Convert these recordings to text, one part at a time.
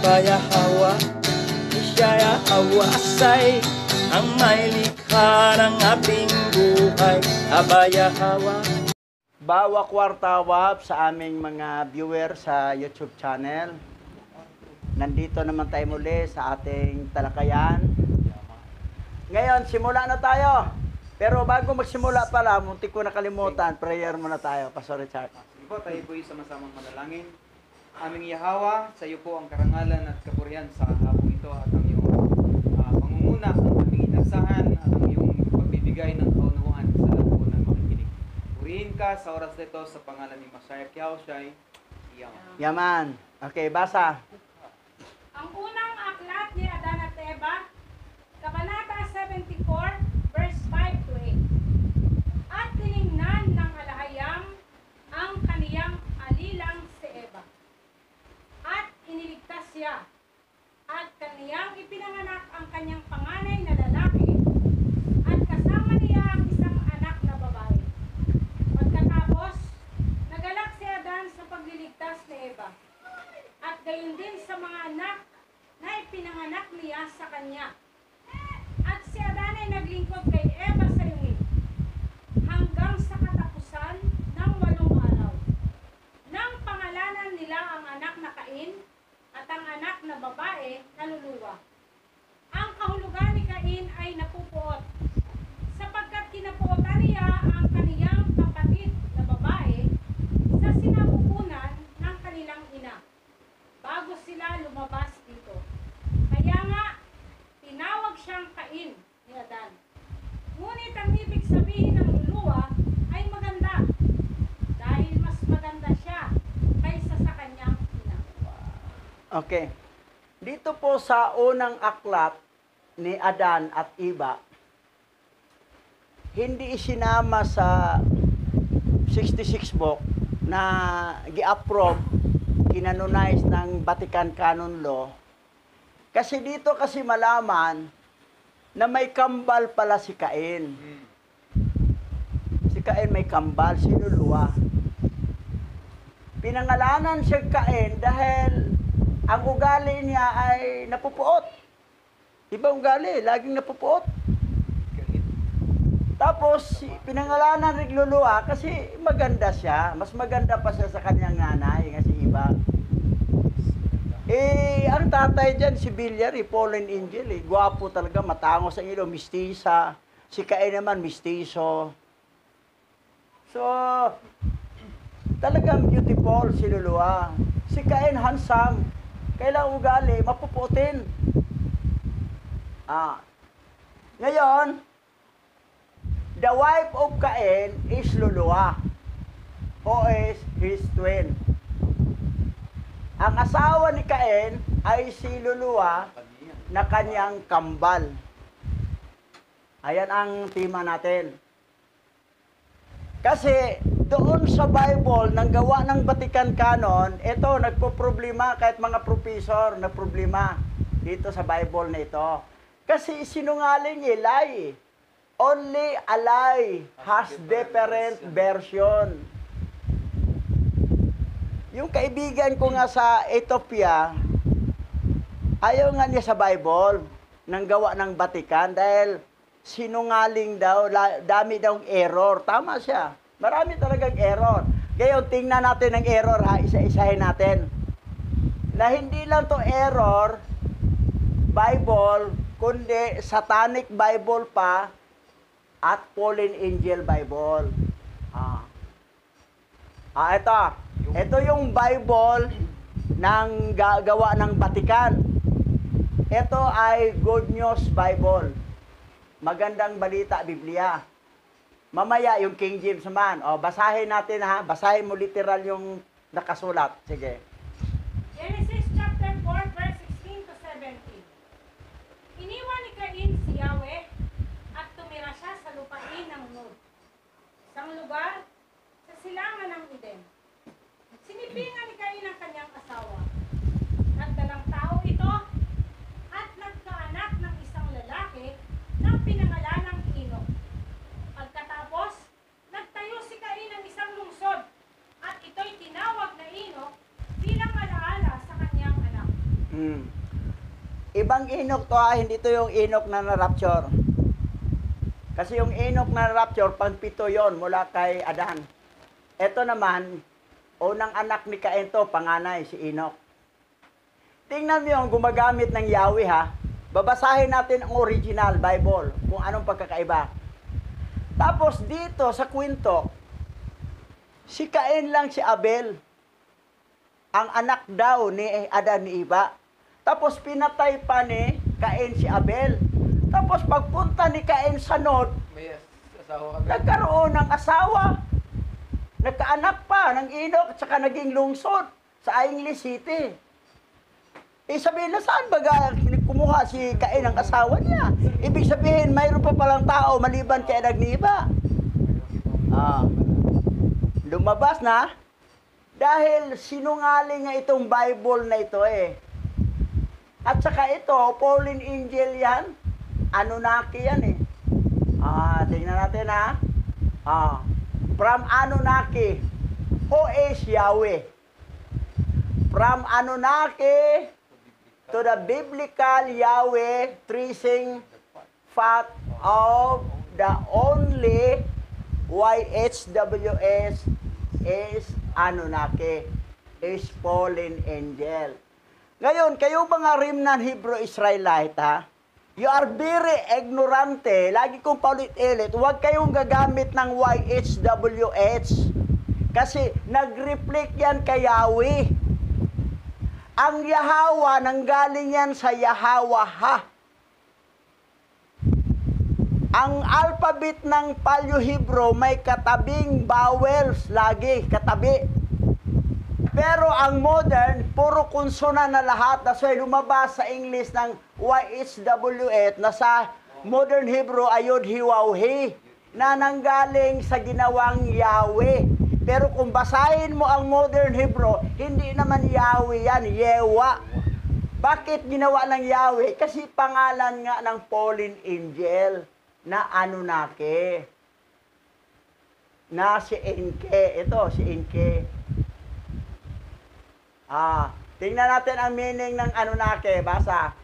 Abaya Hawa, Ishaya Hawasay, ang may likha ng ating buhay. Abaya Hawa. Bawa kwartawap sa aming mga viewers sa YouTube channel. Nandito naman tayo muli sa ating talakayan. Ngayon, simula na tayo. Pero bago magsimula pala, muntik ko nakalimutan, prayer muna tayo, Pastor Richard. Sige po, tayo po sama-samang manalangin. Aming Yahawa, sa iyo po ang karangalan at kapurihan sa hapong ito at ang iyong pangunguna, ang aming inasahan at ang iyong pagbibigay ng kaunawaan sa lahat po ng makikinig. Purihin ka sa oras nito sa pangalan ni Masaya Kiaushai. Yaman. Okay, basa. Ang unang aklat ni Adan at Eva, Kabanata 74, verse 5 to 8. At tiningnan ng alahayam ang kaniyang alilang si Eva. At iniligtas siya. At kaniyang ipinanganak ang kanyang panganay na lalaki. At kasama niya ang isang anak na babae. Pagkatapos, nagalak si Adan sa pagliligtas ni Eva. At gayon din sa mga anak na ipinanganak niya sa kanya. At si Adan ay naglingkod kay Eva sa yungin hanggang sa katapusan ng 8 araw. Nang pangalanan nila ang anak na Cain at ang anak na babae na Luluwa. Ang kahulugan ni Cain ay napupuot, sapagkat kinapuotan niya ang kaniyang kapatid na babae sa sinapupunan ng kanilang ina, bago sila lumabas dito. Kaya nga, tinawag siyang Cain ni Adan. Ngunit ang ibig sabihin ng Luluwa ay maganda, dahil mas maganda siya kaysa sa kanyang ina. Okay. Dito po sa unang aklat ni Adan at Eva, hindi isinama sa 66 book na gi-approve, kinanonize ng Vatican Canon Law. Kasi dito kasi malaman na may kambal pala si Cain. Si Cain may kambal, si Luluwa. Pinangalanan siya Cain dahil ang ugali niya ay napupuot. Iba ugali, laging napupuot. Tapos, pinangalanan rin Luluwa kasi maganda siya. Mas maganda pa siya sa kanyang nanay, kasi iba. Ang tatay dyan, si Villar, fallen angel, Gwapo talaga, matangos ang ilo, mistisa. Si Cain naman, mistiso. So, talagang beautiful si Luluwa. Si Cain, handsome. Kailang ugali, mapuputin. Ngayon, the wife of Cain is Luluwa, o is his twin. Ang asawa ni Cain ay si Luluwa na kanyang kambal. Ayan ang tema natin. Kasi doon sa Bible, nang gawa ng Vatican Canon, ito, nagpo-problema, kahit mga professor, na problema dito sa Bible na ito. Kasi sinungaling lie. Only a lie has different version. Yung kaibigan ko nga sa Ethiopia, ayaw nga niya sa Bible, nang gawa ng Vatican, dahil sinungaling daw, dami daw error. Tama siya. Marami talagang error. Ngayon, tingnan natin ang error, ha? Isa-isahin natin. Na hindi lang to error, Bible, kundi Satanic Bible pa, at Fallen Angel Bible. Ito. Ito yung Bible ng gawa ng Vatican. Ito ay Good News Bible. Magandang balita, Biblia. Mamaya yung King James naman. Basahin natin, ha. Basahin mo literal yung nakasulat. Sige. Genesis chapter 4, verse 16 to 17. Iniwan ni Cain si Yahweh at tumira siya sa lupain ng Nod, isang lugar sa silangan ng Eden. Sinipingan ni Cain ang kanyang asawa. Nagdalang tao ito at nagkaanak ng isang lalaki na pinangalanang Enoch. Pagkatapos, nagtayo si Cain ng isang lungsod at ito'y tinawag na Enoch bilang alaala sa kanyang anak. Ibang Enoch to ha, hindi to yung Enoch na na-rapture. Kasi yung Enoch na na-rapture, pang-pito yon mula kay Adan. Ito naman, unang anak ni Cain to, panganay, si Enoch. Tingnan mo yung gumagamit ng Yahweh ha. Babasahin natin ang original Bible, kung anong pagkakaiba. Tapos dito sa kwento, si Cain lang si Abel. Ang anak daw ni Adan ni Eva. Tapos pinatay pa ni Cain si Abel. Tapos pagpunta ni Cain sa Nod, May asawa ka. nagkaroon ng asawa. Nagkaanak pa ng Enoch at saka naging lungsod sa English City. Sabihin na saan baga kumuha si Cain ng asawa niya? Ibig sabihin, mayroon pa palang tao maliban kay Adan ni Eva. Lumabas na dahil sinungaling nga itong Bible na ito eh. At saka ito, fallen angel yan. Anunnaki yan eh. Tingnan natin ha. From Anunnaki, who is Yahweh? From Anunnaki to the biblical Yahweh, tracing path of the only YHWS is Anunnaki, is fallen angel. Ngayon, kayo mga remnant Hebrew Israelite, ha? You are very ignorante. Lagi kong paulit-ulit, huwag kayong gagamit ng YHWH. Kasi nag-reflect yan kay Yahweh. Ang Yahawa, nanggaling yan sa Yahawaha. Ang alphabet ng Paleo-Hebrew may katabing vowels lagi, katabi. Pero ang modern, puro konsonan na lahat. That's why lumabas sa English ng YHWH na sa modern Hebrew, ayod hiwawhi, na nanggaling sa ginawang Yahweh. Pero kung basahin mo ang modern Hebrew, hindi naman Yahweh yan, Yewa. Bakit ginawa ng Yahweh? Kasi pangalan nga ng fallen angel na Anunnaki. Na si Enke. Ito, si Enke. Tingnan natin ang meaning ng Anunnaki. Basa.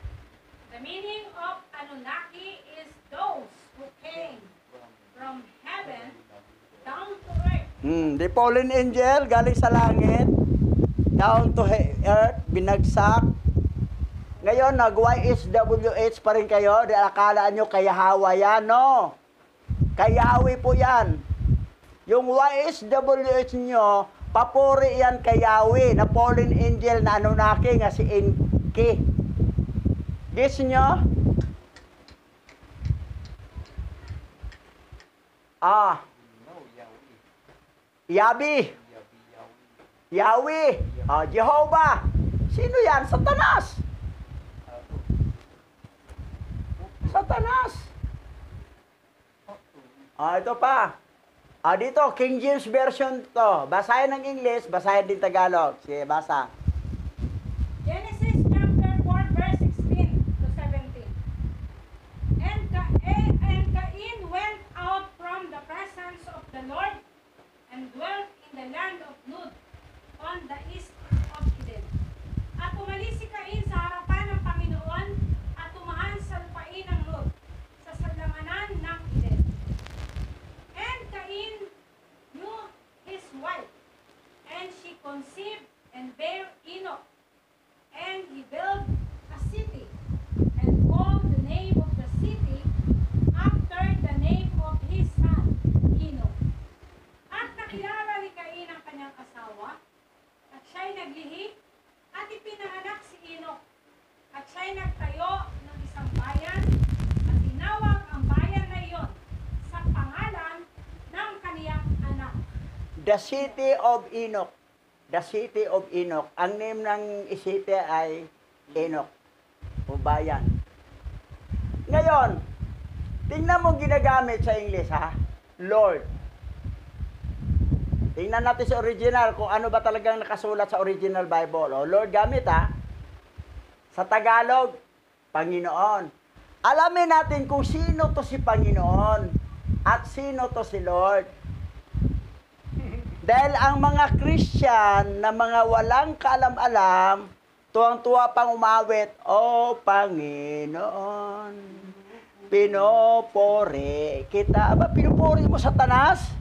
The meaning of Anunnaki is those who came from heaven down to earth. The fallen angel galing sa langit down to earth, binagsak. Ngayon, nag-YHWH pa rin kayo. Dahil akala nyo kay Yahweh yan, no? Kay Yahweh po yan. Yung YHWH nyo, papuri yan kay Yahweh, na fallen angel na Anunnaki nga si Enki. Gets nyo? Yabi. Yahweh. Jehovah. Sino yan? Satanas. Satanas. Ito pa. Dito, King James Version to. Basahin ng English, basahin din Tagalog. Sige, basa. Genesis chapter 4 verse 16 to 17. And Cain went out from the presence of the Lord and dwelt in the land of Nod on the east of Eden. At umalis si Cain sa harapan ng Panginoon at tumahan sa lupain ng Nod sa salamanan ng Eden. And Cain knew his wife, and she conceived and bare Enoch. And he built a city, and called the name of the city after the name of his son, Enoch. At nakilala ni Cain ang kanyang asawa, at siya'y naglihi, at ipinanganak si Enoch. At siya'y nagtayo ng isang bayan, at tinawag ang bayan na iyon sa pangalan ng kaniyang anak. The city of Enoch. The city of Enoch. Ang name ng city ay Enoch. O bayan. Ngayon, tingnan mo ginagamit sa English ha. Lord. Tingnan natin sa original kung ano ba talagang nakasulat sa original Bible. O Lord gamit ha. Sa Tagalog, Panginoon. Alamin natin kung sino to si Panginoon at sino to si Lord. Dahil ang mga Christian na mga walang kaalam-alam, tuwang-tuwa pang umawit, O Panginoon, pinopore kita. Aba, pinupuri mo Satanas?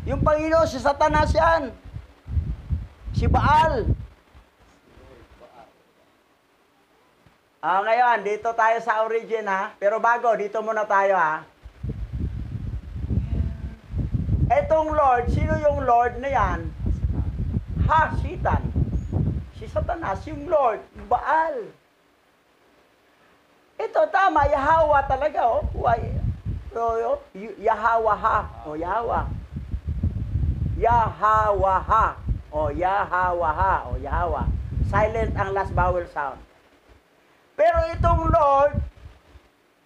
Yung Panginoon, si Satanas yan. Si Baal. Ngayon, dito tayo sa origin ha. Pero bago, dito muna tayo ha. Etong Lord, sino yung Lord na yan? Satan. Si Satanas, yung Lord, Baal. Ito, tama, Yahweh talaga, oh. Yahweh ha. O, Yahweh. Yahweh ha. O, Yahweh ha. O, Yahweh. Silent ang last vowel sound. Pero itong Lord,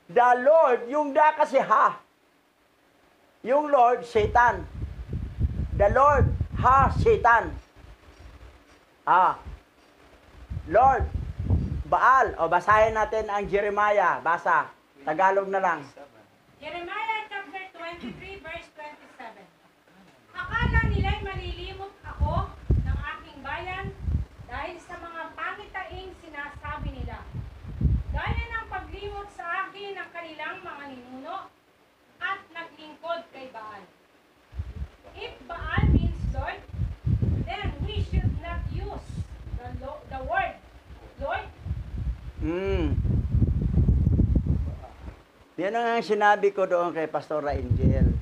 the Lord, yung da kasi ha. Yung Lord, Satan. The Lord, Satan. Lord, Baal. O, basahin natin ang Jeremiah. Basa. Tagalog na lang. Jeremiah chapter 23, verse 27. Akala nila'y malilimot ako ng aking bayan dahil sa mga pangitaing sinasabi nila. Gaya ng paglimot sa akin ng kanilang mga ninuno at naglingkod kay Baal. If Baal means Lord, then we should not use the word Lord. Yan ang sinabi ko doon kay Pastora Angel.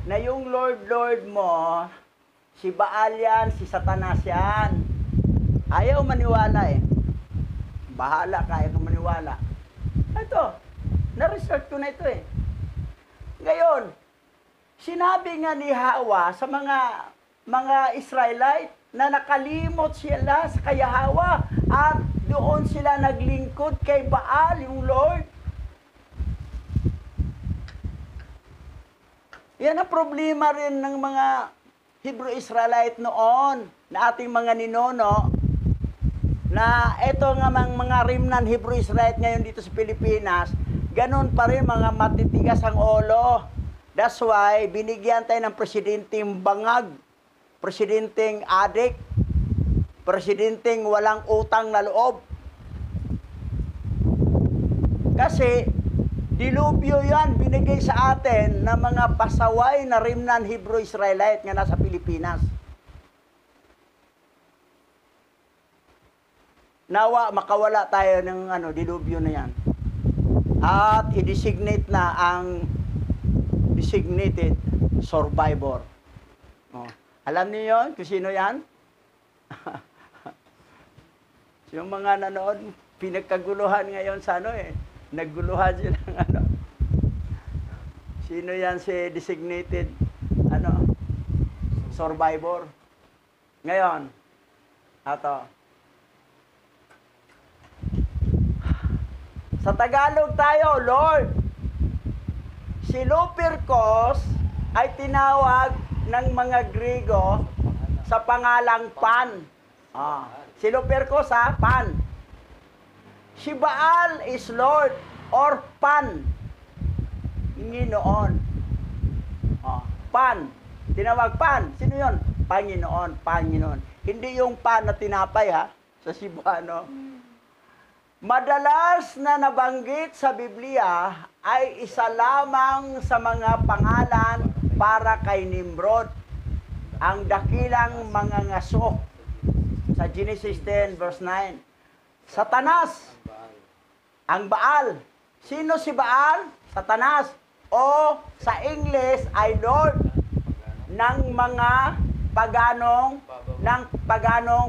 Na yung Lord mo, si Baal yan, si Satanas yan. Ayaw maniwala eh. Bahala ka, ayaw maniwala. Ito, na-research ko na ito eh. Ngayon, sinabi nga ni Hawa sa mga Israelite na nakalimot sila sa kay Hawa at doon sila naglingkod kay Baal, yung Lord. Yan ang problema rin ng mga Hebrew Israelite noon, na ating mga ninono, na ito nga mga remnant Hebrew Israelite ngayon dito sa Pilipinas, ganun pa rin mga matitigas ang ulo. That's why, binigyan tayo ng presidenteng bangag, presidenteng adik, presidenteng walang utang na loob. Kasi, dilubyo yan, binigay sa atin ng mga pasaway na remnant Hebrew Israelite nga nasa Pilipinas. Nawa, makawala tayo ng dilubyo na yan. At i-designate na ang designated survivor. Alam niyo yun kung sino yan? Yung mga nanood, pinagkaguluhan ngayon sa nagguluhan sila ng Sino yan si designated survivor? Ngayon, sa Tagalog tayo, Lord. Si Lupercus ay tinawag ng mga Griego sa pangalang Pan. Si Lupercus Pan. Si Baal is Lord or Pan. Panginoon. Pan. Tinawag Pan. Sino yun? Panginoon. Panginoon. Hindi yung pan na tinapay sa Cebuano. Madalas na nabanggit sa Biblia ay isa lamang sa mga pangalan para kay Nimrod, ang dakilang mga ngaso. Sa Genesis 10 verse 9. Satanas, ang Baal. Sino si Baal? Satanas. O sa English ay Lord ng mga paganong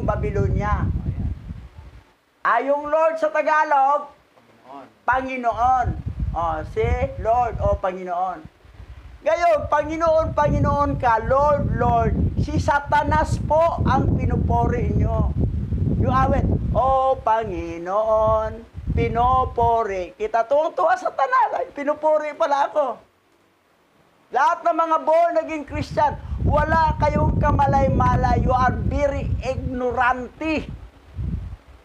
Babylonia. Yung Lord sa Tagalog, Panginoon. Si Lord o Panginoon. Ngayon, Panginoon ka, Lord. Si Satanas po ang pinupuri nyo. Yung awit, O Panginoon, pinupuri. Kita tuwang-tuwa Satanas, pinupuri pala ako. Lahat ng mga born naging Christian, wala kayong kamalay-malay. You are very ignorante.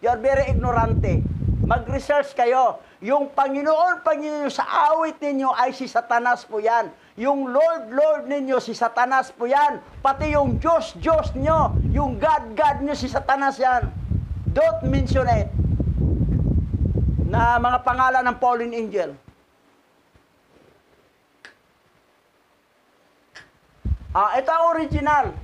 You are very ignorante. Mag-research kayo. Yung Panginoon sa awit ninyo ay si Satanas po yan. Yung Lord ninyo, si Satanas po yan. Pati yung Diyos nyo, yung God nyo, si Satanas yan. don't mention it. Na mga pangalan ng fallen angel. Ito ang original.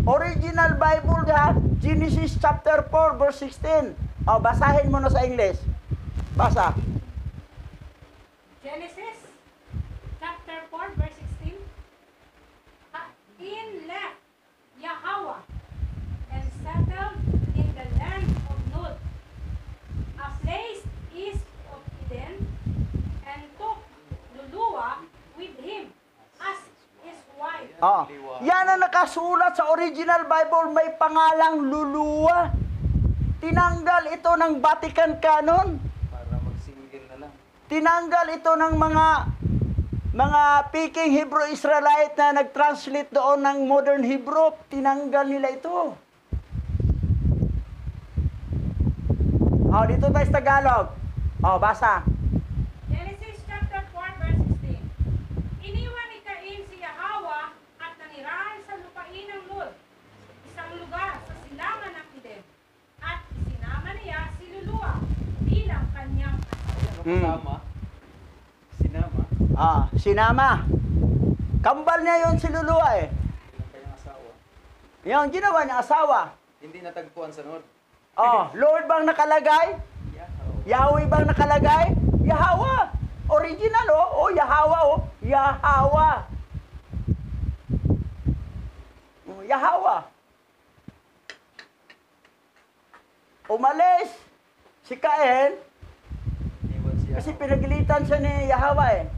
Original Bible ha, Genesis chapter 4 verse 16. Basahin mo na sa English. Basa. Genesis chapter 4 verse 16. In left Yahweh and settled in the land of Nod, a place east of Eden, and took Luluwa with him as his wife. Yan ang nakasulat sa original Bible, may pangalang Luluwa. Tinanggal ito ng Vatican Canon. Para mag-single na lang. Tinanggal ito ng mga Peking Hebrew Israelite na nag-translate doon ng modern Hebrew. Tinanggal nila ito. Dito tayo sa Tagalog. Basa. Genesis chapter 4 verse 16. Iniwan ni Cain si Yahweh at nanirahan sa lupain ng Nod, isang lugar sa silangan ng Eden, at isinama niya si Luluwa bilang kanyang asawa. Kasama? Sinama? Sinama. Kambal niya yon si Luluwa eh. Bilang kanyang asawa. Yung ginawa niya asawa. Hindi natagpuan sa Nod. Lord bang nakalagay? Yahweh bang nakalagay? Yahweh. Original Yahweh Yahweh. Yahweh. Umalis si Cain Iniwan siya. kasi pinagilitan siya ni Yahweh.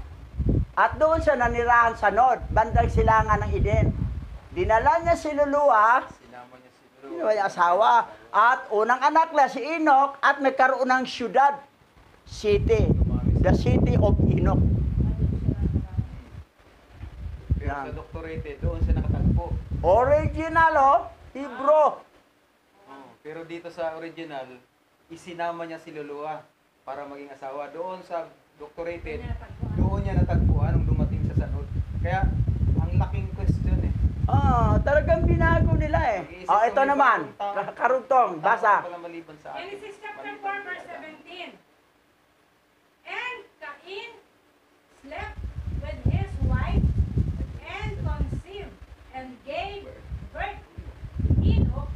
At doon siya nanirahan sa Nod, bandang silangan ng Eden. Dinala niya si Luluwa, Sinama niya si yung asawa, at unang anak na si Enoch, at nagkaroon ng syudad, city, the city of Enoch. Pero sa doctorate, doon siya nakatagpo. Original, Hebrew. Pero dito sa original, isinama niya si Luluwa para maging asawa. Doon sa doctorated, doon niya natagpuan nung dumating siya sa Nod. Kaya, ang laking question eh. Talagang binago nila eh. Mag-iisip Ito kami naman, parang karugtong, basa. Pala maliban sa atin. Genesis chapter 4 verse 17. And Cain slept with his wife and conceived and gave birth to Enoch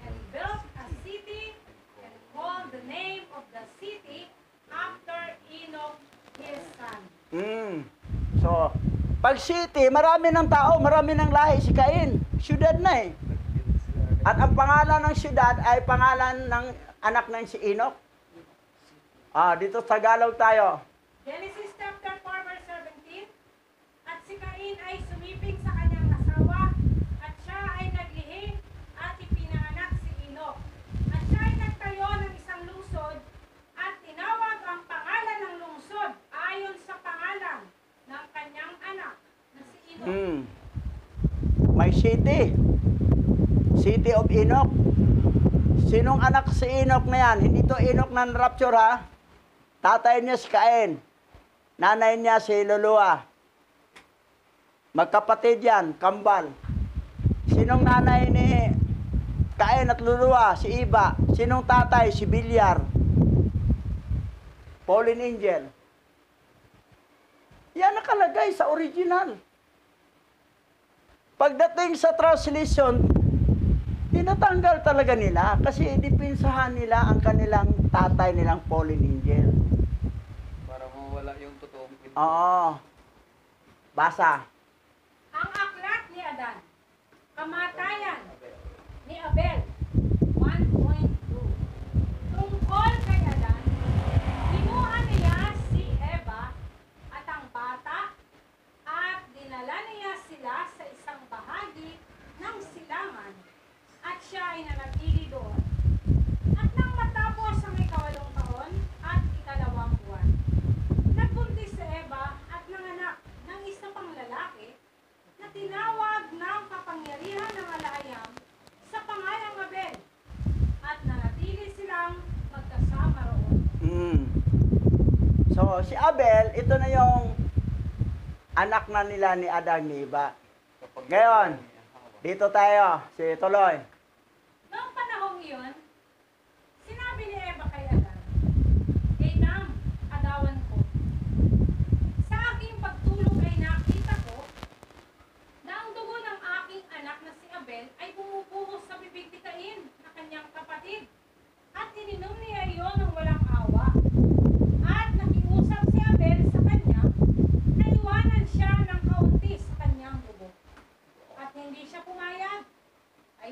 and built a city and called the name of the city after Enoch his son. So, pag city, marami ng tao, marami ng lahi si Cain. Syudad na eh. At ang pangalan ng syudad ay pangalan ng anak ng si Enoch. Dito sa Tagalog tayo. Genesis chapter 4 verse 17. At si Cain ay sumiping sa kanyang asawa, at siya ay naglihi at ipinanganak si Enoch. At siya ay nagtayo ng isang lungsod at tinawag ang pangalan ng lungsod ayon sa pangalan ng kanyang anak na si Enoch. May city. City of Enoch. Sinong anak si Enoch na yan? Hindi to Enoch ng rapture ha. Tatay niya si Cain. Nanay niya si Luluwa. Magkapatid yan, kambal. Sinong nanay ni Cain at Luluwa? Si Iba. Sinong tatay? Si Bilyar. Fallen angel. Yan nakalagay sa original. Pagdating sa translation, tinatanggal talaga nila kasi dipinsahan nila ang kanilang tatay nilang fallen angel. Para mawala yung totoong kwento. Basa. Ang aklat ni Adan, kamatayan ni Abel, 1.2. Tungkol kay Adan, kinuha niya si Eva at ang bata at dinala niya sila sa isang bahagi ng silangan at siya ay nanatili doon. At nang matapos ang 8 taon at 2 buwan, nagbuntis si Eva at nanganak ng isa pang lalaki na tinawag ng kapangyarihan ng alayam sa pangalang Abel, at nanatili silang magkasama roon. So, si Abel, ito na yung anak na nila ni Adan ni Eva. Ngayon, dito tayo, si Tuloy. Noong panahong iyon,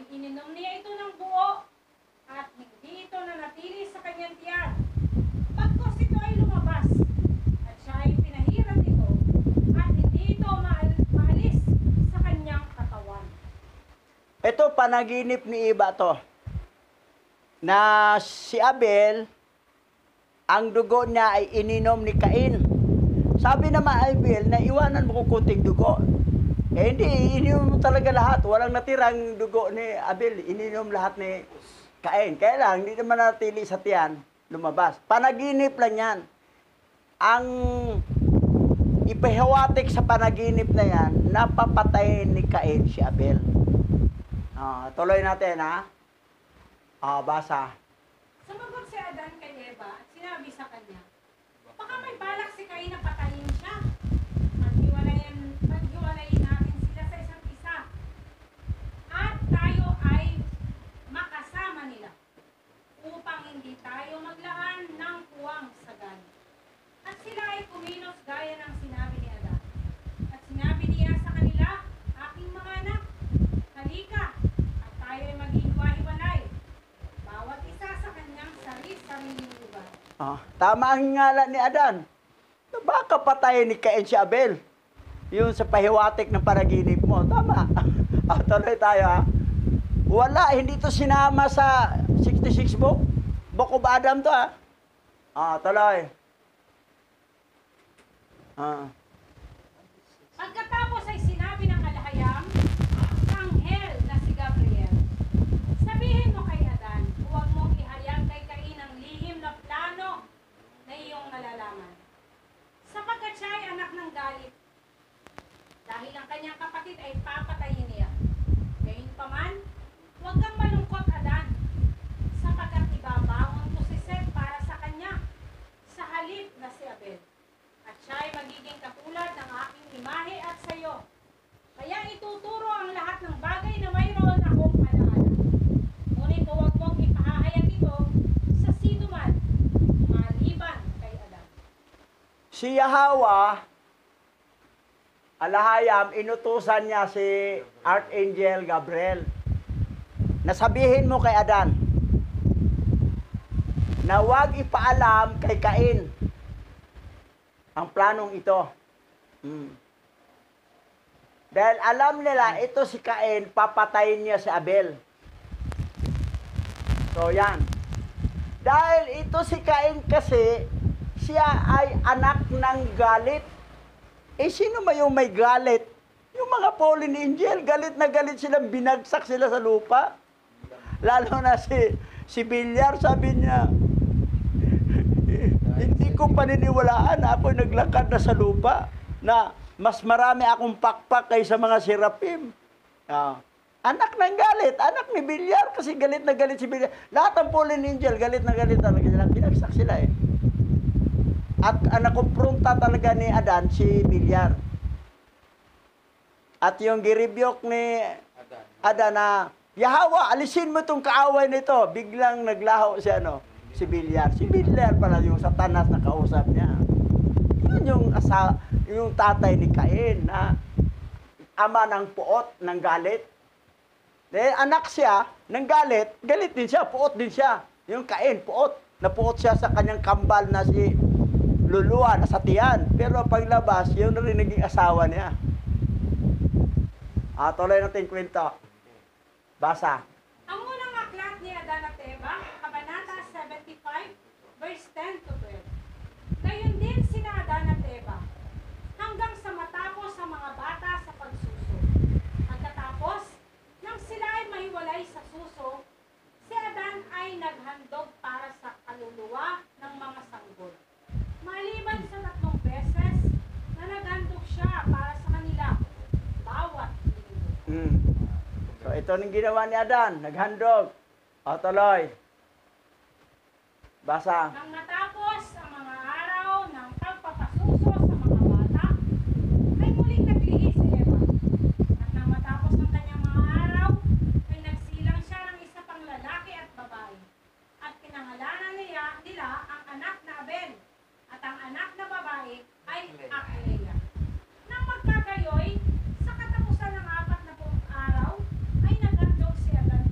ininom niya ito ng buo at hindi ito nanatili sa kanyang tiyan. Pagkos ito ay lumabas at siya ay pinahiran ito at hindi ito maalis sa kanyang katawan. Ito, panaginip ni Iba to. Na si Abel, ang dugo niya ay ininom ni Cain. Sabi naman Abel, na iwanan mo kung kunting dugo. Eh hindi, ininom mo talaga lahat. Walang natirang dugo ni Abel. Ininom lahat ni Cain. Kaya lang, hindi naman natili sa tiyan, lumabas. Panaginip lang yan. Ang ipahiwatik sa panaginip na yan, napapatayin ni Cain si Abel. Tuloy natin, ha? Basa. Sumagot si Adan kay Eva at sinabi sa kanya, baka may balak si Cain na patayin siya. Paghiwalayin natin sila sa isa't isa. At tayo ay makasama nila upang hindi tayo maglaan ng puwang sagana. At sila ay kumilos gaya ng sinabi ni Adan. At sinabi niya sa kanila, aking mga anak, halika, at tayo ay maghiwa-hiwalay. Bawat isa sa kanyang sarili-sariling lugar. Tama ang ngalan ni Adan. Baka patayin ni Cain si Abel. Yung sa pahiwatik ng panaginip mo. Tama. Tuloy tayo, ha? Wala, hindi to sinama sa 66 book. Book of Adam to, ha? Tuloy. Pagkatapos ay sinabi ng alahayam, anghel na si Gabriel, sabihin mo kay Adan, huwag mong ihayag kay Cain ang lihim na plano na iyong nalalaman. Sapagkat siya ay anak ng galit, dahil ang kanyang kapatid ay papatayin niya. Gayunpaman, huwag kang malungkot, Adan, sapagkat ibabangon ko si Seth para sa kanya, sa halip na si Abel. At siya ay magiging katulad ng aking imahe at sayo. Kaya ituturo ang lahat ng bagay na mayroon akong alaala. Ngunit huwag mong ipahahayag ito sa sino man, maliban kay Adan. Si Yahawa, alahayam, inutusan niya si Archangel Gabriel. Nasabihin mo kay Adan na huwag ipaalam kay Cain ang planong ito. Dahil alam nila, ito si Cain, papatayin niya si Abel. So, yan. Dahil ito si Cain kasi, siya ay anak ng galit. Sino ba yung may galit? Yung mga fallen angel, galit na galit silang binagsak sila sa lupa. Lalo na si Bilyar, sabi niya, hindi ko paniniwalaan, ako naglakad na sa lupa, na mas marami akong pakpak kaysa mga serapim. Anak ng galit, anak ni Bilyar, kasi galit na galit si Bilyar. Lahat ng fallen angel, galit na galit talaga sila. Binagsak sila eh. At nakumpronta talaga ni Adan si Bilyar. At yung giribyok ni Adan na, Yahawa, alisin mo itong kaaway nito. Biglang naglaho si Bilyar. Si Bilyar pala yung satanas na kausap niya. Yun yung tatay ni Cain na ama ng puot, ng galit. Dahil anak siya ng galit, galit din siya, puot din siya. Yung Cain, puot. Napuot siya sa kanyang kambal na si Luluwa, nasa tiyan. Pero paglabas, yun na rin naging asawa niya. Tuloy natin kwento. Basa. Ang unang aklat ni Adan at Eva, Kabanata 75, verse 10 to 12. Gayon din sina Adan at Eva, hanggang sa matapos ang mga bata sa pagsuso. Pagkatapos, nang sila ay mahiwalay sa suso, si Adan ay naghandog para sa kaluluwa ng mga sanggol. Maliban sa 3 beses na naghandog siya para sa kanila, bawat linggo. So, ito nang ginawa ni Adan, naghandog. Tuloy. Basa. Nang matapos ang mga araw ng pagpapasuso sa mga bata, ay muling naglihis si Eva. At nang matapos ang kanyang mga araw, ay nagsilang siya ng isa pang lalaki at babae. At pinangalanan nila ang anak na Abel, at ang anak na babae ay Aklea. Nang magkagayoy, sa katapusan ng 40 araw, ay naghandog si Adan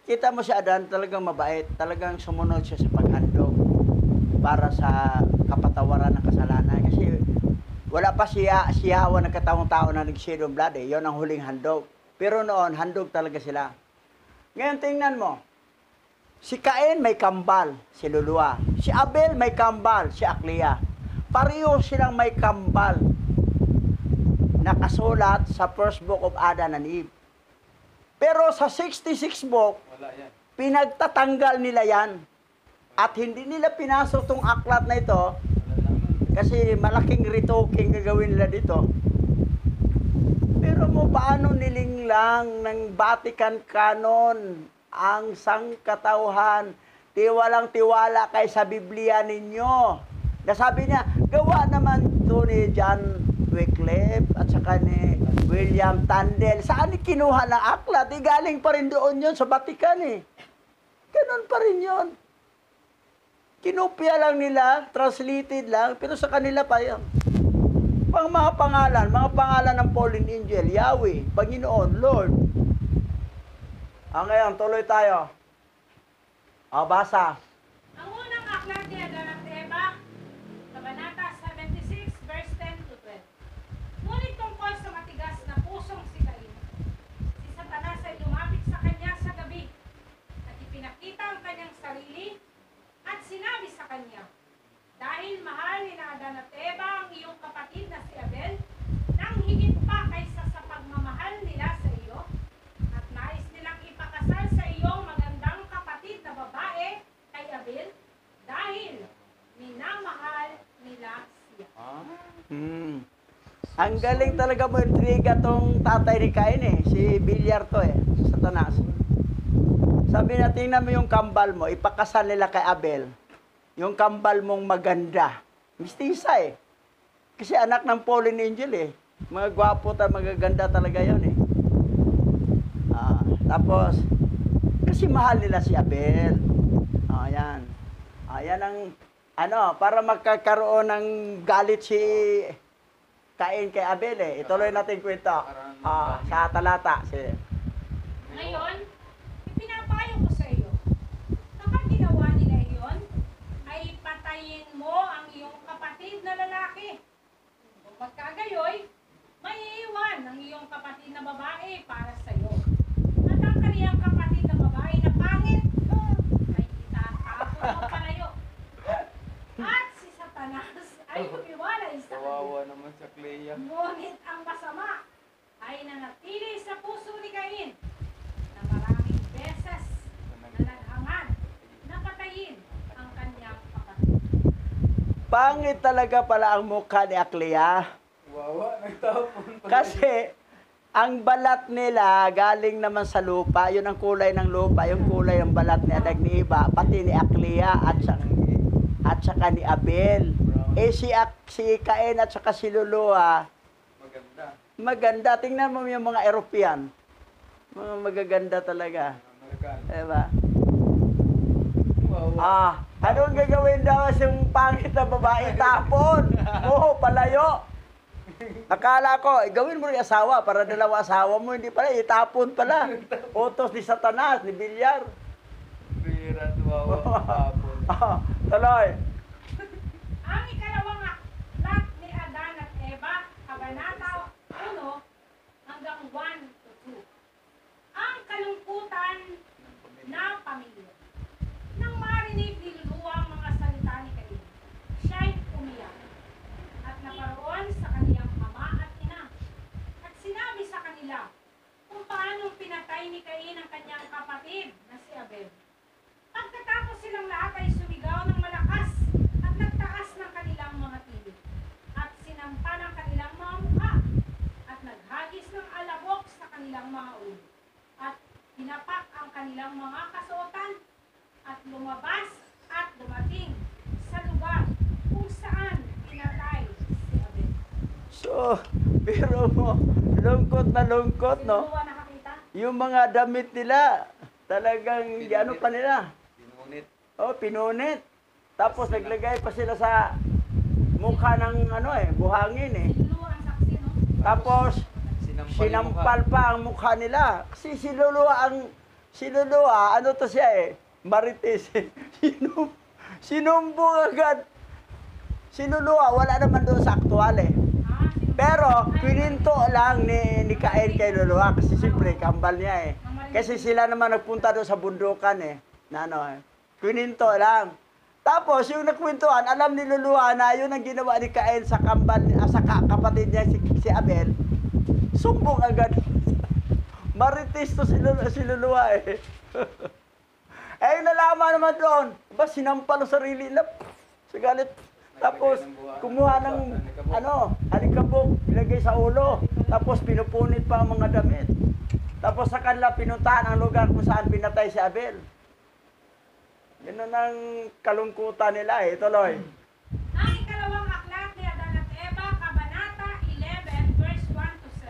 Kita mo si Adan, talagang mabait. Talagang sumunod siya sa paghandog para sa kapatawaran ng kasalanan. Kasi wala pa siya ng katawang tao na nag-shed of blood eh. Yun ang huling handog. Pero noon, handog talaga sila. Ngayon, tingnan mo. Si Cain may kambal, si Lulua. Si Abel may kambal, si Aklia. Pareho silang may kambal. Nakasulat sa first book of Adam and Eve. Pero sa 66 book, Wala yan. pinagtatanggal nila yan. At hindi nila pinasok tong aklat na ito kasi malaking retoking gagawin nila dito. Pero mo paano nilinglang ng Vatican Canon ang sangkatauhan? Tiwalang tiwala kay sa Biblia ninyo. Nasabi niya, gawa naman to ni John Wycliffe at saka ni William Tyndale. Saan kinuha ng aklat? Galing pa rin doon yun sa Vatican eh. Ganun pa rin yun. Kinopya lang nila, translated lang, pero sa kanila pa yun. Mga pangalan ng fallen angel, Yahweh, Panginoon, Lord. Ngayon, tuloy tayo. Basa. Ang unang aklat ni Adan at Eva, Kabanata 76, verse 10 to 12. Ngunit tungkol sa matigas na pusong si Cain, si Satanas ay lumapit sa kanya sa gabi at ipinakita ang kanyang sarili at sinabi sa kanya, dahil mahal ni Adan at Eva ang iyong kapatid na si Abel, nang higit pa kaysa sa pagmamahal nila sa iyo, at nais nilang ipakasal sa iyong magandang kapatid na babae kay Abel, dahil minamahal nila siya. Ang galing talaga mo intriga tong tatay ni Cain eh. Si Bilyar to eh. Satanas. Sabi na, tingnan mo yung kambal mo, ipakasal nila kay Abel. Yung kambal mong maganda. Mistisa eh. Kasi anak ng fallen angel eh. Mga gwapo at magaganda talaga yun eh. Tapos, kasi mahal nila si Abel. Ayan. Ayan ang, para magkakaroon ng galit si Cain kay Abel eh. Ituloy natin kwento. Sa talata. Ngayon, ipinapayo ko sa iyo, kapag ginawa nila iyon, ay patayin mo ang iyong kapatid na lalaki. Kung magkagayoy, may iiwan ang iyong kapatid na babae para sa iyo. At ang kaniyang kapatid na babae na pangit, ay itatapon mo palayo. At si Satanas ay umiwalay sa Kawawa kanya. naman sa Clea. Ngunit ang masama ay nanatili sa puso ni Cain na maraming beses na naghangad na patayin ang kanyang kapatid. Pangit talaga pala ang mukha ni Aklia. Wawa, nagtapon pa. Kasi, ang balat nila galing naman sa lupa. Yun ang kulay ng lupa. Yung kulay ng balat ni Adag ni Iba. Pati ni Aklia at saka ni Abel. Si Cain at saka si Lulua, Maganda. maganda. Tingnan mo yung mga European. Mga magaganda talaga. Amerikano. Diba? Wawa. Anong gagawin daw sa yung pangit na babae? Tapon! Oo, palayo! Akala ko, gawin mo rin asawa para dalawa asawa mo, hindi pala, itapon pala. Utos ni Satanas, ni Bilyar. Bira, wawa, tapon. Tuloy. Ang ikalawang aklat ni Adan at Eva, Kabanata 1 hanggang 1 to 2. Ang kalungkutan ng pamilya. Nang marinig ni Lulua ang mga salita ni Cain, siya'y umiyak at naparoon sa kaniyang ama at ina. At sinabi sa kanila kung paanong pinatay ni Cain ang kanyang kapatid na si Abel. Pagkatapos silang lahat ay sumigaw ng malakas at nagtaas ng kanilang mga tinig at sinampa ng kanilang mga mukha at naghagis ng alabok sa kanilang mga ulo at hinapak ang kanilang mga kasuotan at lumabas at dumating sa lugar kung saan pinatay si Abel. So, pero mo, lungkot na lungkot, no? Sinuwa nakakita? Yung mga damit nila, talagang, ano pa nila? Pinunit. Pinunit. Tapos naglagay pa sila sa mukha ng buhangin eh. Sinuwa ang saksi, no? Tapos, Sinampal pa ang mukha nila. Kasi si Luluwa, ano to siya eh, marites eh. Sinumbong agad. Si Luluwa, wala naman doon sa aktual eh. Pero, pininto lang ni Cain kay Luluwa kasi siyempre, kambal niya eh. Kasi sila naman nagpunta doon sa bundukan eh. Na ano eh. Pininto lang. Tapos, yung nagkwentuhan, alam ni Luluwa na yun ang ginawa ni Cain sa kambal, sa kapatid niya si Abel. Sumbong agad. Marites to si Luluwa eh. Eh, nalaman naman doon. Ba, sinampal ang sarili na. Sa galit. Tapos, kumuha ng, alikabok, ilagay sa ulo. Tapos, pinupunit pa ang mga damit. Tapos, sa kanila, pinuntahan ang lugar kung saan pinatay si Abel. Ganun ang kalungkutan nila eh. Tuloy. Ang ikalawang aklat ni Adan at Eva, Kabanata 11, verse 1 to 7.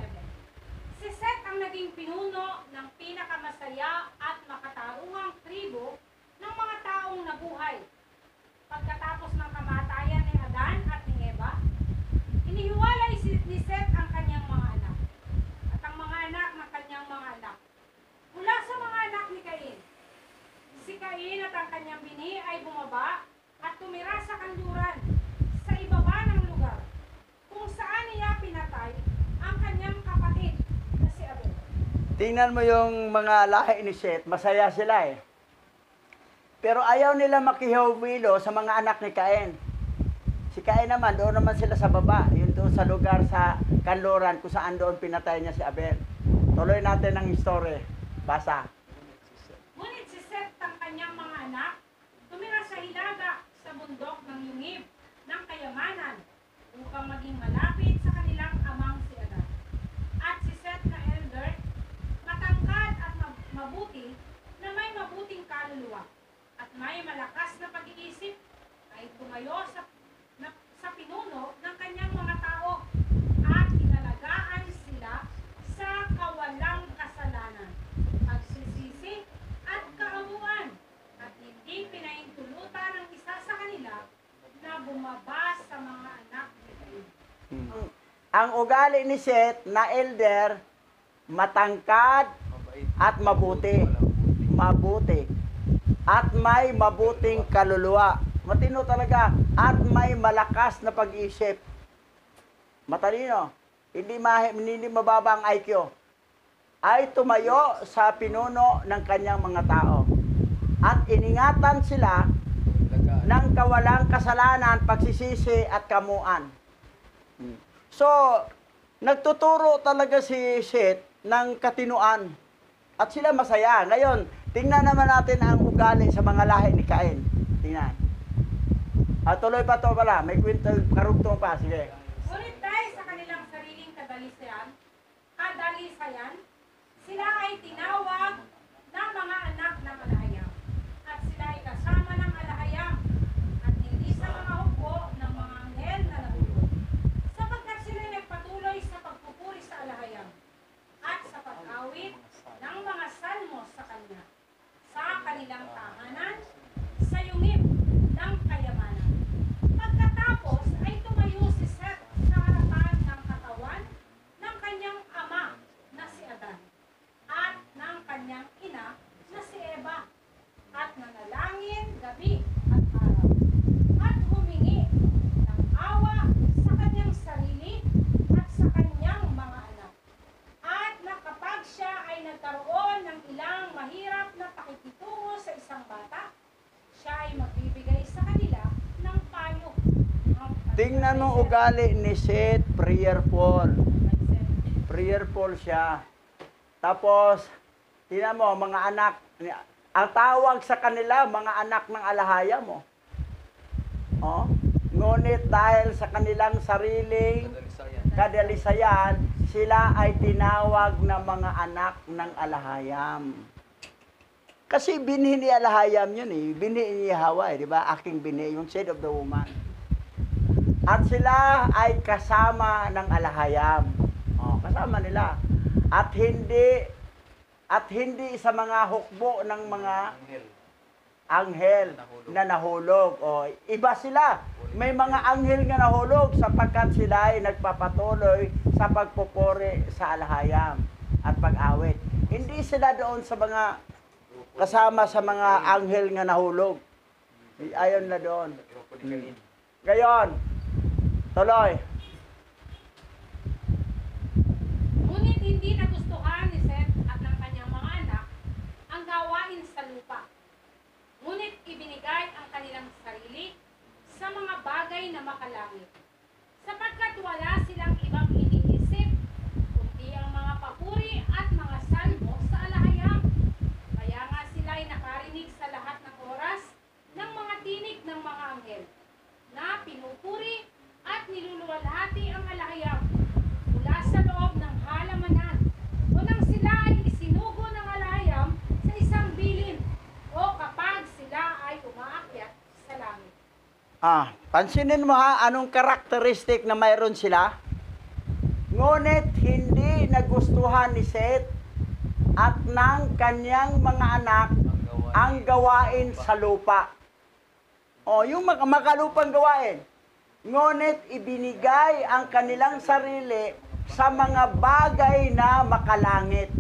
Si Seth ang naging pinuno ng pinakamasaya at makatarungang tribo ng mga taong nabuhay. Pagkatapos ng kamatayan ni Adan at ni Eva, inihiwalay ni Seth ang kanyang mga anak at ang mga anak ng kanyang mga anak. Mula sa mga anak ni Cain, si Cain at ang kanyang bini ay bumaba at tumira sa kanluran sa ibaba ng lugar kung saan niya pinatay ang kanyang kapatid na si Abel. Tingnan mo yung mga lahi ni Seth, masaya sila eh. Pero ayaw nila makihawilo sa mga anak ni Cain. Si Cain naman, doon naman sila sa baba, yun doon sa lugar sa kanluran kung saan doon pinatay niya si Abel. Tuloy natin ang story. Basa. Ngunit si Seth ang kanyang mga anak tumira sa hilaga sa bundok ng lungib ng kayamanan upang maging malapit sa kanilang amang si Adan. At si Seth na elder, matangkad at mabuti na may mabuting kaluluwa at may malakas na pag-iisip, ay tumayo sa pinuno ng kanyang mga tao at inalagaan sila sa kawalang kasalanan, pagsisisi at kaabuan, at hindi pinahintulutan ng isa sa kanila na bumaba sa mga anak ni Cain. Ang ugali ni Seth na elder, matangkad at mabuti. Mabuti. At may mabuting kaluluwa. Matino talaga. At may malakas na pag-iisip. Matalino. Hindi mababa ang IQ. Ay tumayo sa pinuno ng kanyang mga tao. At iningatan sila ng kawalang kasalanan, pagsisisi at kamuan. So, nagtuturo talaga si Seth ng katinuan. At sila masaya. Ngayon, tingnan naman natin ang ugali sa mga lahi ni Cain. Tingnan. Tuloy pa to pala. May kwento, karugtong pa. Sige. Ngunit dahil sa kanilang sariling kadalisayan, sila ay tinawag ng mga anak ng alahayam. At sila ay kasama ng alahayam at hindi sa mga hukbo ng mga anghel na nahulog. Sapagkat sila ay nagpatuloy sa pagpupuri sa alahayam at sa pag-awit ng mga salmo sa kanya, sa kanilang tahanan, sa yungib ng kayamanan. Pagkatapos ay tumayo si Seth sa harapan ng katawan ng kanyang ama na si Adan at ng kanyang ina na si Eva at nanalangin gabi at araw at humingi ng awa sa kanyang sarili at sa kanyang mga anak. At na kapag siya ay nagkaroon ng ilang mahirap na pakikitungo sa isang bata, siya ay magbibigay sa kanila ng payo. Tingnan mo ugali ni Seth, prayerful. Prayerful siya. Tapos, tingnan mo, mga anak, ang tawag sa kanila, mga anak ng alahaya mo. Oh? Ngunit dahil sa kanilang sariling kadalisayan, sila ay tinawag na mga anak ng alahayam. Kasi binhi ni alahayam yun eh. Binhi ni Hawa eh, di ba? Aking binhi, yung seed of the woman. At sila ay kasama ng alahayam. Oh, kasama nila. At hindi sa mga hukbo ng mga anghel na nahulog. O, iba sila. May mga anghel nga nahulog sapagkat sila ay nagpapatuloy sa pagpupuri sa alahayam at pag-awit. Hindi sila doon sa mga kasama sa mga anghel nga nahulog. Ayon na doon. Gayon, tuloy. Ngunit hindi nagustuhan ni Seth at ng kanyang mga anak ang gawain sa lupa. Ngunit ibinigay ang kanilang sarili sa mga bagay na makalangit. Sapagkat wala silang ibang iniisip, kundi ang mga papuri at mga salmo sa alahayam. Kaya nga sila ay nakarinig sa lahat ng oras ng mga tinig ng mga anghel, na pinupuri at niluluwalhati ang alahayam mula sa loob ng halamanan. Unang sila ay isinugo ng alahayam sa isang bilin o kapag sila ay umaakyat sa langit. Pansinin mo ha, anong karakteristik na mayroon sila? Ngunit hindi nagustuhan ni Seth at ng kanyang mga anak ang gawain sa lupa. O, yung makalupang gawain. Ngunit ibinigay ang kanilang sarili sa mga bagay na makalangit.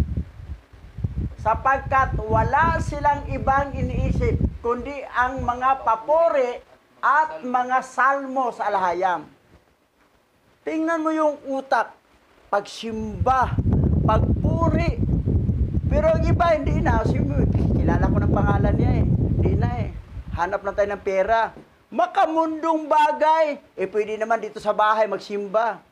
Sapagkat wala silang ibang iniisip, kundi ang mga papuri at mga salmo sa alahayam. Tingnan mo yung utak, pagsimba, pagpuri. Pero ang iba, hindi na. Kilala ko ng pangalan niya eh. Hindi na eh. Hanap lang tayo ng pera. Makamundong bagay. Pwede naman dito sa bahay magsimba.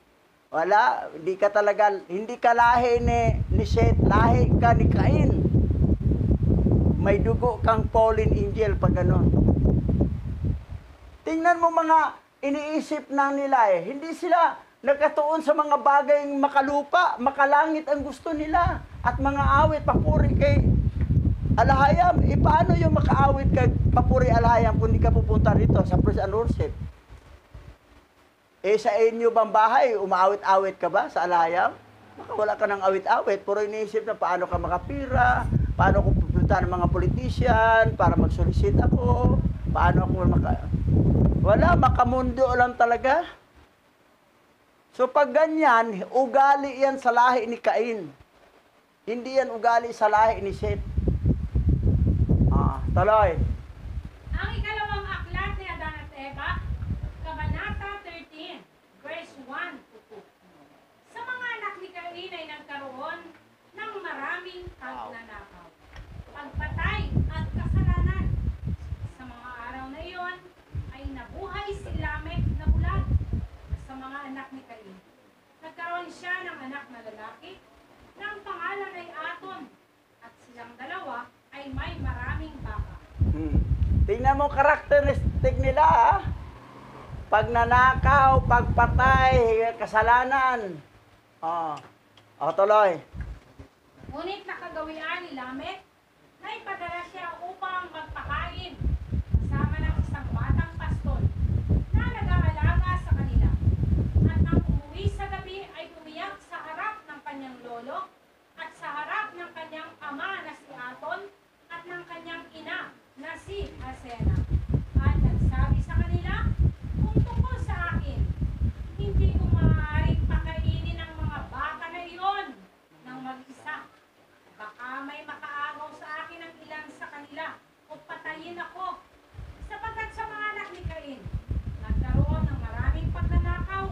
Wala, hindi ka lahi ni Seth, lahi ka ni Cain. May dugo kang fallen angel pag ganon. Tingnan mo mga iniisip na nila eh. Hindi sila nagkatuon sa mga bagay makalupa, makalangit ang gusto nila. At mga awit, papuri kay alahayam. Paano yung makaawit kay papuri alahayam kung di ka pupunta rito sa praise and worship? Sa inyo bang bahay, umaawit-awit ka ba sa alahayam? Baka wala ka ng awit-awit. Puro iniisip na paano ka makapira, paano ko pupunta ng mga politician, para mag-solicit ako, paano ako Wala, makamundo lang talaga. So pag ganyan, ugali yan sa lahi ni Cain. Hindi yan ugali sa lahi ni Seth. Tuloy. Ang ikalawang aklat ni Adan at Eva, Kabanata 13, verse 1 to 2. Sa mga anak ni Cain ay nagkaroon ng maraming pagnanakaw, pagpatay at kasalanan. Sa mga araw na iyon, ay nabuhay si Lamek na bulag sa mga anak ni Cain. Nagkaroon siya ng anak na lalaki, na ang pangalan ay Aton, at silang dalawa ay may maraming baka. Tingnan mo karakteristik nila ha. Pagnanakaw, pagpatay, kasalanan. Tuloy. Ngunit nakagawian ni Lamek na ipadala siya upang magpakain kasama ng isang batang pastol na nag-aalaga sa kanila. At nang umuwi sa gabi ay umiyak sa harap ng kanyang lolo at sa harap ng kanyang ama na si Aton at ng kanyang ina na si Asena. At nagsabi sa kanila, kung tungkol sa akin, hindi ko maaaring pakainin ang mga baka na iyon ng mag-isa. Baka may makaagaw sa akin ang ilan sa kanila o patayin ako. Sapagkat sa mga anak ni Cain, nagkaroon ng maraming pagnanakaw,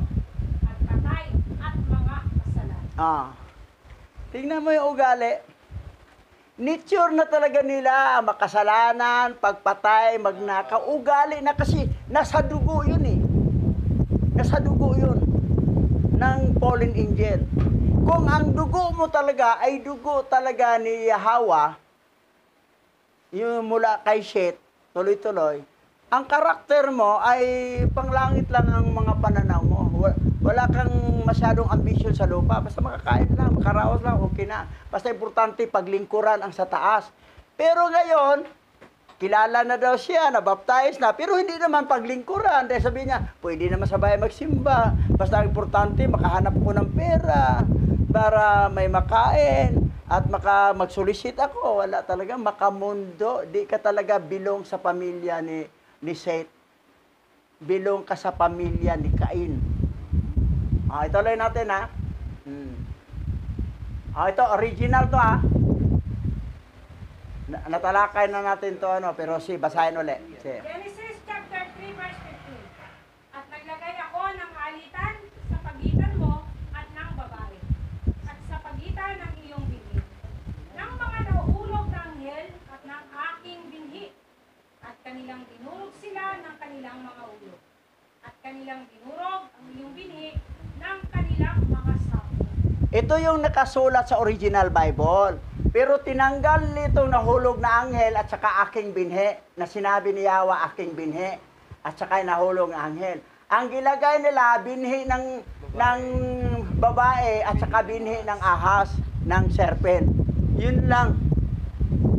pagpatay at mga kasalanan. Tingnan mo yung ugali. Nature na talaga nila, makasalanan, pagpatay, magnakaw. Ugali na kasi nasa dugo yun eh. Nasa dugo yun ng fallen angel. Kung ang dugo mo talaga ay dugo talaga ni Yahweh, yung mula kay Seth, tuloy-tuloy, ang karakter mo ay panglangit lang ang mga pananaw mo. Wala kang masyadong ambisyon sa lupa. Basta makakain lang, makaraos lang, okay na. Basta importante, paglingkuran ang sa taas. Pero ngayon, kilala na daw siya, nabaptize na, pero hindi naman paglingkuran. Dahil sabi niya, pwede naman sa bahay magsimba. Basta ang importante, makahanap ko ng pera para may makain. at magsulisit ako. Wala talaga, makamundo. Di ka talaga bilong sa pamilya ni Seth. Bilong ka sa pamilya ni Cain. Ituloy natin, ha? Ito, original to, ha? Natalakay na natin to, ano, pero basahin ulit. Genesis chapter 3 verse 15. At naglagay ako ng alitan sa pagitan mo at ng babae, at sa pagitan ng iyong binhi, ng mga nahuhulog na anghel at ng aking binhi, at kanilang dinurog sila ng kanilang mga ulo, at kanilang dinurog ang iyong binhi ng kanilang mga sapo. Ito yung nakasulat sa original Bible. Pero tinanggal nitong nahulog na anghel at saka aking binhi, na sinabi ni Yahweh aking binhi, at saka nahulog na anghel. Ang gilagay nila, binhi ng babae at saka binhi ng ahas, ng serpent. Yun lang.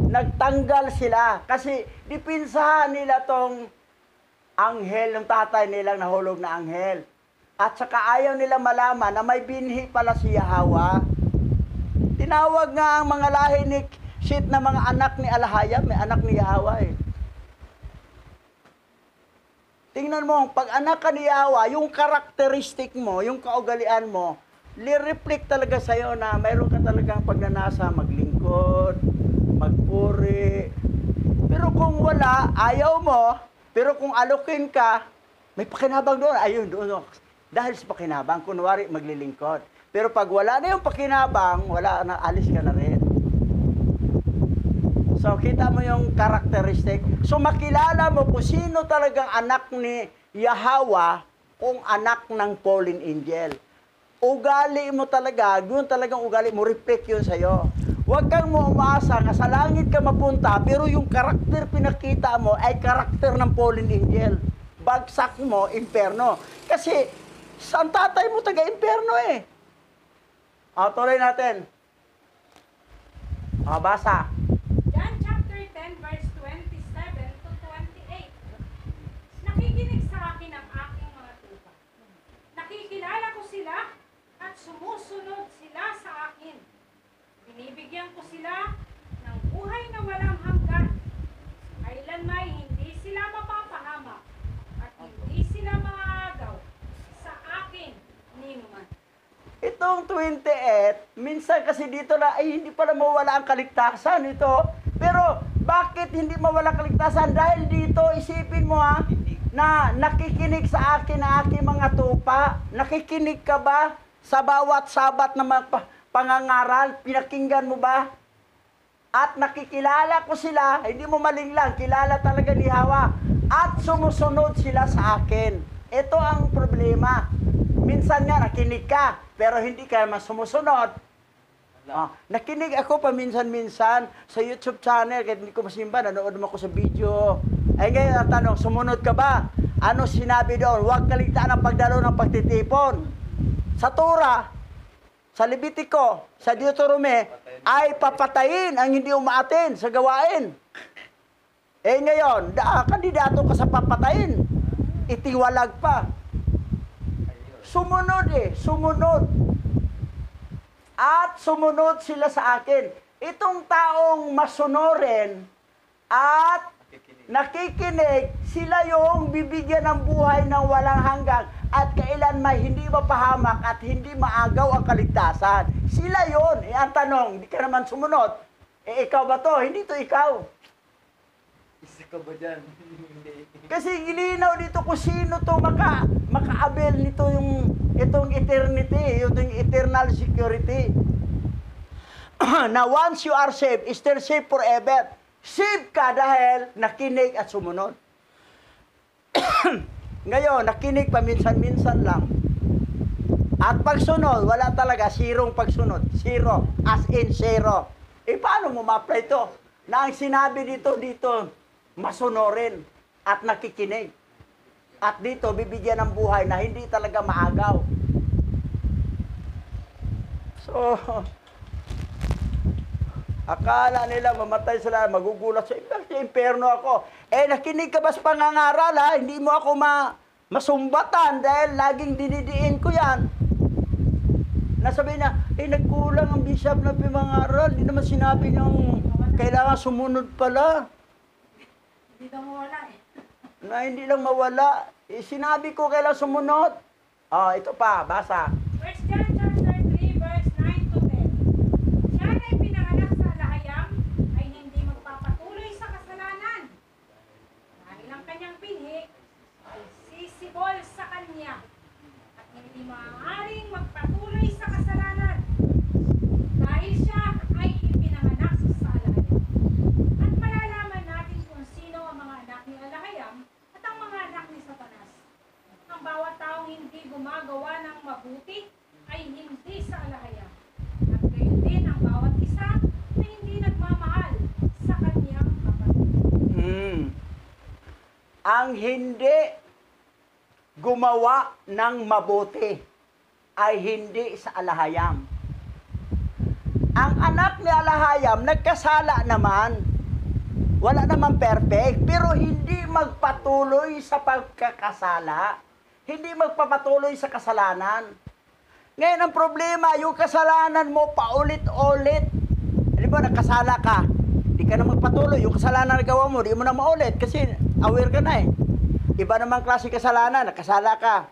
Nagtanggal sila. Kasi dipinsahan nila tong anghel, ng tatay nilang nahulog na anghel. At saka ayaw nila malaman na may binhi pala si Yahweh. Tinawag nga ang mga lahi ni Seth na mga anak ni Alhayab, may anak ni Yahweh. Tingnan mo, pag anak ka ni Yahweh, yung karakteristik mo, yung kaugalian mo, li-reflect talaga sa'yo na mayroon ka talagang pagnanasa, maglingkod, magpuri. Pero kung wala, ayaw mo, pero kung alokin ka, may pakinabang doon, ayun doon. Dahil sa pakinabang, kunwari maglilingkod. Pero pag wala na yung pakinabang, wala na, alis ka na rin. So, kita mo yung karakteristik. So, makilala mo kung sino talagang anak ni Yahweh kung anak ng fallen angel. Ugali mo talaga, yun talagang ugali mo, reflect yun sa'yo. Huwag kang umaasa na sa langit ka mapunta, pero yung karakter pinakita mo ay karakter ng fallen angel. Bagsak mo, imperno. Kasi, saan tatay mo taga-imperno eh? Tuloy natin. Basa. John chapter 10 verse 27 to 28. Nakikinig sa akin ang aking mga tupa. Nakikilala ko sila at sumusunod sila sa akin. Binibigyan ko sila ng buhay na walang hanggan. Kailanmay hindi sila mapapahamak at hindi sila maaagaw sa akin ni naman. Itong 28, minsan kasi dito na, ay hindi pala mawala ang kaligtasan ito. Pero, bakit hindi mawala kaligtasan? Dahil dito, isipin mo ha, na nakikinig sa akin na aking mga tupa. Nakikinig ka ba sa bawat sabat na pangangaral? Pinakinggan mo ba? At nakikilala ko sila, hindi mo maling lang, kilala talaga ni Yahweh. At sumusunod sila sa akin. Ito ang problema. Minsan nga, nakinig ka, pero hindi ka naman sumusunod. Nakinig ako paminsan-minsan sa YouTube channel, kahit hindi ko masimba, nanood mo ako sa video. Ay ngayon, ang tanong, sumunod ka ba? Ano sinabi doon? Huwag kaligtaan ang pagdalo ng pagtitipon. Sa Torah, sa Levitico, sa Deuteronomy, ay papatayin ang hindi umaatin sa gawain. Ngayon, kandidato ka sa papatayin. Itiwalag pa. Sumunod sumunod. At sumunod sila sa akin. Itong taong masunurin at nakikinig, sila yung bibigyan ng buhay ng walang hanggan at kailan may hindi mapahamak at hindi maagaw ang kaligtasan. Sila yon. Ang tanong, hindi ka naman sumunod. Ikaw ba to? Hindi to ikaw. Isa ka ba dyan? Kasi ilinaw dito kung sino to maka-abel nito itong eternity, itong eternal security. Na once you are saved, is still saved forever. Saved ka dahil nakinig at sumunod. Ngayon, nakinig paminsan-minsan lang. At pagsunod, wala talaga, zerong pagsunod. Zero, as in zero. Paano mo ma-apply ito? Na ang sinabi dito, masunurin at nakikinig. At dito, bibigyan ng buhay na hindi talaga maagaw. So, akala nila mamatay sila, magugulat sa imperno ako. Nakinig ka ba sa pangangaral ha? Hindi mo ako masumbatan dahil laging dinidiin ko yan. Nasabi na, nagkulang ang bishop na pimangaral. Di naman sinabi niyang kailangan sumunod pala. Hindi daw mawala eh. Na hindi lang mawala. Sinabi ko kailangan sumunod. Ito pa, basa. 1 John chapter 3, verse 9 to 10. Siya na pinanganak sa alahayam ay hindi magpapatuloy sa kasalanan. Dahil ang kanyang binhi ay sisibol sa kanya at hindi maaaring magpatuloy sa kasalanan. Dahil siya ay ipinanganak sa alahayam. At malalaman natin kung sino ang mga anak ni alahayam at ang mga anak ni Satanas. Ang bawat taong hindi gumagawa ng mabuti ay hindi sa alahayam. At gayon din ang bawat isa na hindi nagmamahal sa kanyang kapatid. Ang hindi gumawa ng mabuti ay hindi sa alahayam. Ang anak ni alahayam, nagkasala naman. Wala naman perfect, pero hindi magpatuloy sa pagkakasala. Hindi magpapatuloy sa kasalanan. Ngayon ang problema, yung kasalanan mo paulit-ulit. Di ba, nakasala ka, di ka na magpatuloy. Yung kasalanan na gawa mo, di mo na maulit kasi aware ka na eh. Iba namang klase kasalanan, nakasala ka.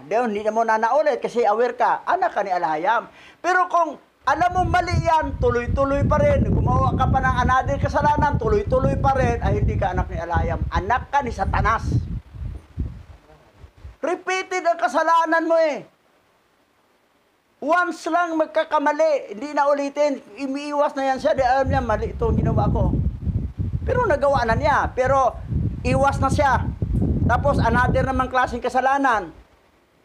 Hindi na mo na naulit kasi aware ka. Anak ka ni alahayam. Pero kung alam mo mali yan, tuloy-tuloy pa rin. Gumawa ka pa ng another kasalanan, tuloy-tuloy pa rin, ay hindi ka anak ni alahayam. Anak ka ni Satanas. Repeated ang kasalanan mo eh. Once lang magkakamali, hindi na ulitin, imiiwas na yan siya, di alam niya, mali ito ginawa ko. Pero nagawa na niya, pero iwas na siya. Tapos another naman klaseng kasalanan,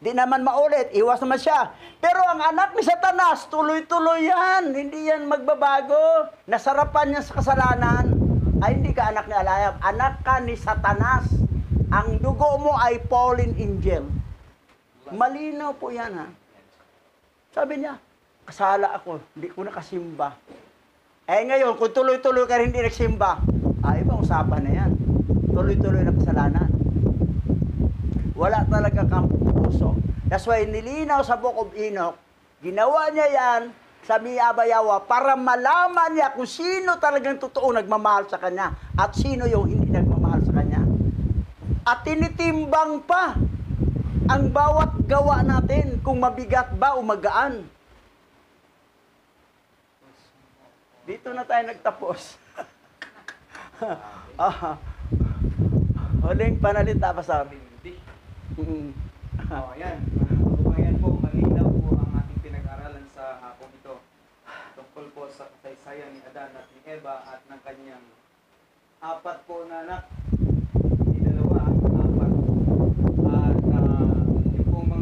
di naman maulit, iwas naman siya. Pero ang anak ni Satanas, tuloy-tuloy yan, hindi yan magbabago. Nasarapan niya sa kasalanan, ay hindi ka anak ni alahayam, anak ka ni Satanas. Ang dugo mo ay fallen angel. Malinaw po yan ha. Sabi niya, kasala ako, hindi ko nakasimba. Ngayon, kung tuloy-tuloy ka rin hindi nagsimba, ibang usapan na yan. Tuloy-tuloy na kasalanan. Wala talaga kang puso. That's why nilinaw sa Book of Enoch, ginawa niya yan sa Miabayawa para malaman niya kung sino talagang totoo nagmamahal sa kanya at sino yung hindi nagmamahal sa kanya. At tinitimbang pa ang bawat gawa natin kung mabigat ba o magaan. Dito na tayo nagtapos. Huling panalita, Pastor. Ayan, mga kababayan po, malinaw po ang ating pinag-aralan sa hapong ito. Tungkol po sa kasaysayan ni Adan at ni Eva at ng kanyang 4 po na anak.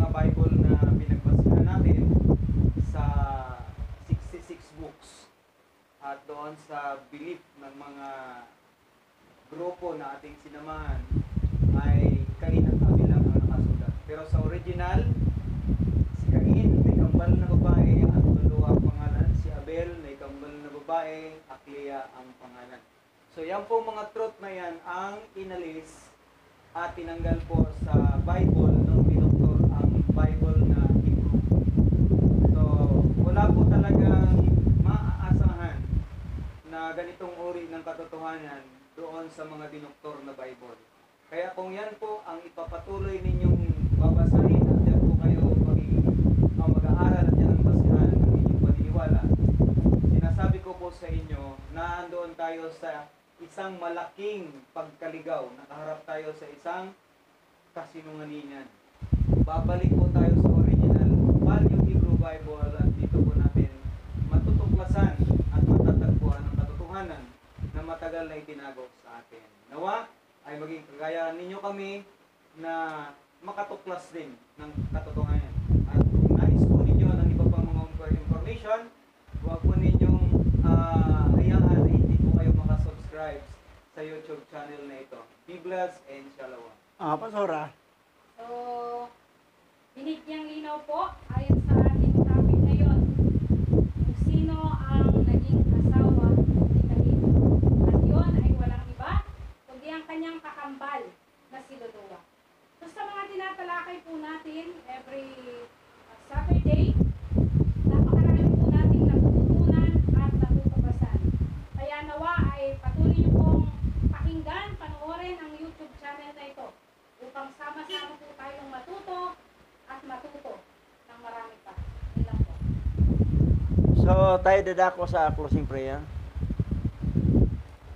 Bible na pinagbasihan natin sa 66 books at doon sa belief ng mga grupo na ating sinamahan ay Cain at Abel lang ang nakasulat. Pero sa original, si Cain may kambal na babae at Lulu ang pangalan, si Abel may kambal na babae at Leah ang pangalan. So yan po mga truth na yan ang inalis at tinanggal po sa Bible nung dinoktor ang Bible na Hebrew. So, wala po talagang maaasahan na ganitong uri ng katotohanan doon sa mga dinoktor na Bible. Kaya kung yan po ang ipapatuloy ninyong babasahin at yan po kayo mag-aaral at yan ang basihan ng inyong paniniwala, sinasabi ko po sa inyo na andoon tayo sa isang malaking pagkaligaw. Nakaharap tayo sa isang kasinungalingan. Babalik po tayo sa original Value Hebrew Bible at dito po natin matutuklasan at matatagpuan ang katotohanan na matagal na itinago sa atin. Nawa ay maging kagayahan ninyo kami na makatuklas din ng katotohanan. At kung nais po ninyo ng iba pang mga information, huwag po ninyong hayaan na hindi po kayo makasubscribe sa YouTube channel na ito. Biblas and Shalom. Pastora. So, binigyang linaw po ayon sa ating topic ngayon kung sino ang naging asawa ni Cain. At yun ay walang iba kundi ang kanyang kakambal na si Luluwa. So sa mga tinatalakay po natin every Saturday, So, tayo dadako sa closing prayer.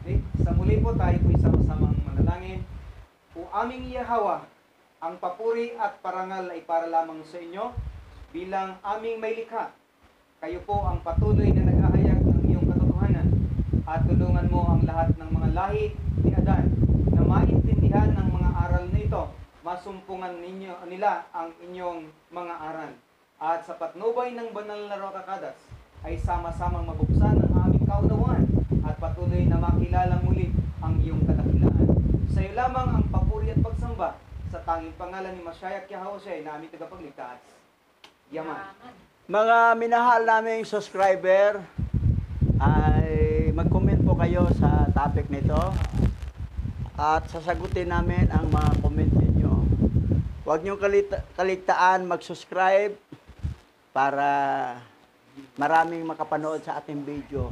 Okay? Sa muli po tayo po sama-samang manalangin. O aming Yahawa, ang papuri at parangal ay para lamang sa inyo bilang aming may likha. Kayo po ang patuloy na naghahayag ng iyong katotohanan at tulungan mo ang lahat ng mga lahi ni Adan na maintindihan ng mga aral na ito. Masumpungan nila ang inyong mga aral. At sa patnubay ng banal na Roca-Cadas ay sama-samang mabuksan ang aming kaunawaan at patuloy na makilala muli ang iyong kadakilaan. Sa iyo lamang ang papuri at pagsamba sa tanging pangalan ni Mashiach Yahushua na aming tagapagligtas. Yaman. Mga minahal naming subscriber, ay mag-comment po kayo sa topic nito at sasagutin namin ang mga comment ninyo. Huwag niyong kaligtaan mag-subscribe para maraming makapanood sa ating video.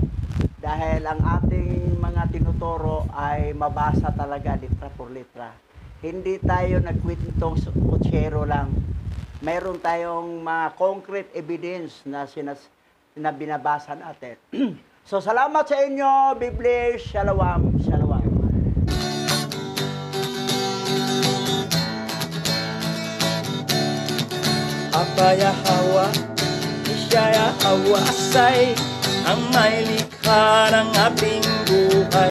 Dahil ang ating mga tinuturo ay mabasa talaga litra por litra. Hindi tayo nagkwentong kutsero lang. Mayroon tayong mga concrete evidence na binabasa natin. So, salamat sa inyo. Be blessed. Shalom. Shalom. Abaya Hawa, Ishaya Hawa Asay, ang may likha ng ating buhay.